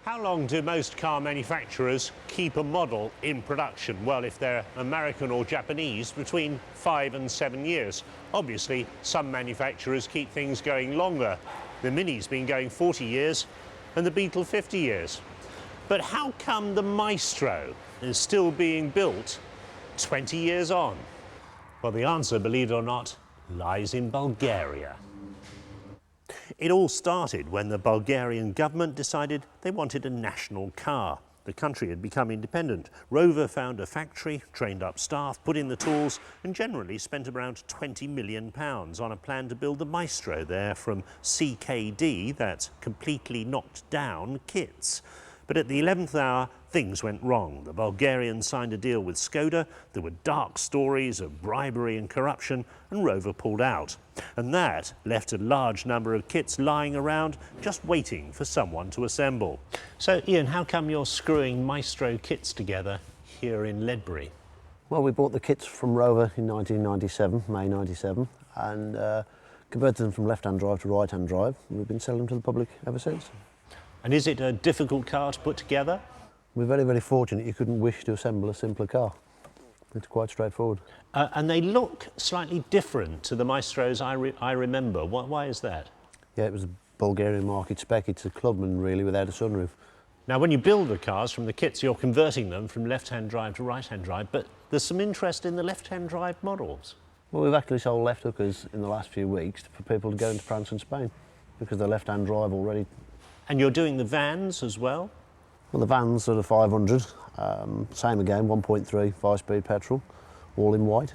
How long do most car manufacturers keep a model in production? Well, if they're American or Japanese, between 5 and 7 years. Obviously, some manufacturers keep things going longer. The Mini's been going 40 years and the Beetle 50 years. But how come the Maestro is still being built 20 years on? Well, the answer, believe it or not, lies in Bulgaria. It all started when the Bulgarian government decided they wanted a national car. The country had become independent. Rover found a factory, trained up staff, put in the tools and generally spent around £20 million on a plan to build the Maestro there from CKD, that's completely knocked down kits. But at the 11th hour, things went wrong. The Bulgarians signed a deal with Skoda. There were dark stories of bribery and corruption, and Rover pulled out. And that left a large number of kits lying around, just waiting for someone to assemble. So, Ian, how come you're screwing Maestro kits together here in Ledbury? Well, we bought the kits from Rover in 1997, May 97, and converted them from left-hand drive to right-hand drive. We've been selling them to the public ever since. And is it a difficult car to put together? We're very, very fortunate you couldn't wish to assemble a simpler car. It's quite straightforward. And they look slightly different to the Maestros I remember. Why is that? Yeah, it was a Bulgarian market spec. It's a Clubman, really, without a sunroof. Now, when you build the cars from the kits, you're converting them from left-hand drive to right-hand drive, but there's some interest in the left-hand drive models. Well, we've actually sold left hookers in the last few weeks for people to go into France and Spain because they're left-hand drive already. And you're doing the vans as well? Well, the vans are the 500, same again, 1.3 5-speed petrol, all in white.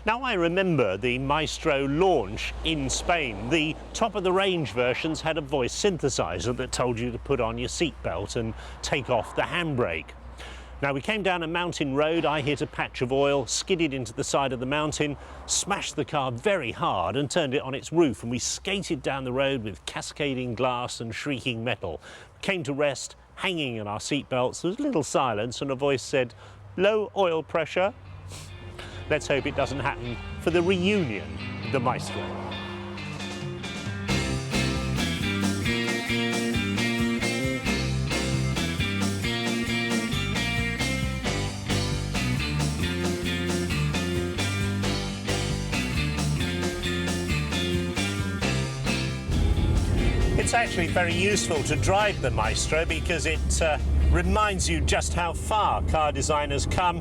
Now, I remember the Maestro launch in Spain. The top-of-the-range versions had a voice synthesizer that told you to put on your seatbelt and take off the handbrake. Now, we came down a mountain road, I hit a patch of oil, skidded into the side of the mountain, smashed the car very hard and turned it on its roof, and we skated down the road with cascading glass and shrieking metal. Came to rest, hanging in our seatbelts. There was a little silence and a voice said, "Low oil pressure." Let's hope it doesn't happen for the reunion of the Maestro. It's actually very useful to drive the Maestro because it reminds you just how far car designers come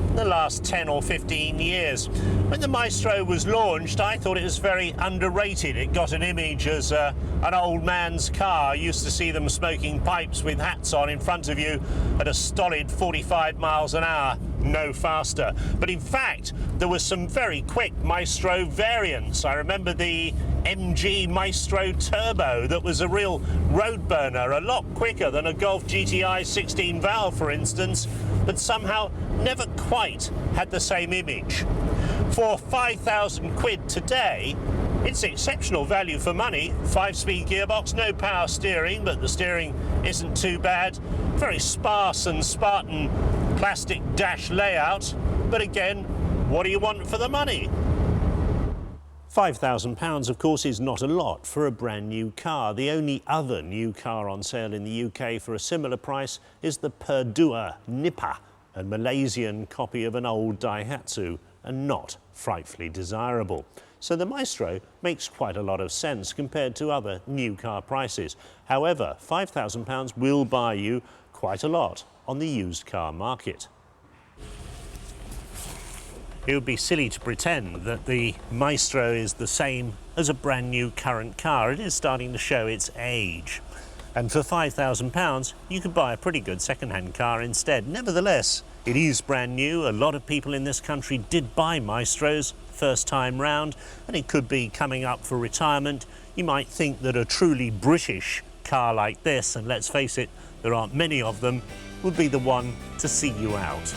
in the last 10 or 15 years. When the Maestro was launched, I thought it was very underrated. It got an image as an old man's car. You used to see them smoking pipes with hats on in front of you at a stolid 45 miles an hour, no faster. But in fact, there were some very quick Maestro variants. I remember the MG Maestro Turbo that was a real road burner, a lot quicker than a Golf GTI 16 valve, for instance, but somehow never quite had the same image. For 5,000 quid today, it's exceptional value for money. 5-speed gearbox, no power steering, but the steering isn't too bad. Very sparse and Spartan plastic dash layout, but again, what do you want for the money? £5,000, of course, is not a lot for a brand new car. The only other new car on sale in the UK for a similar price is the Perdua Nipah, a Malaysian copy of an old Daihatsu, and not frightfully desirable. So the Maestro makes quite a lot of sense compared to other new car prices. However, £5,000 will buy you quite a lot on the used car market. It would be silly to pretend that the Maestro is the same as a brand new current car. It is starting to show its age. And for £5,000, you could buy a pretty good second-hand car instead. Nevertheless, it is brand new. A lot of people in this country did buy Maestros first time round, and it could be coming up for retirement. You might think that a truly British car like this, and let's face it, there aren't many of them, would be the one to see you out.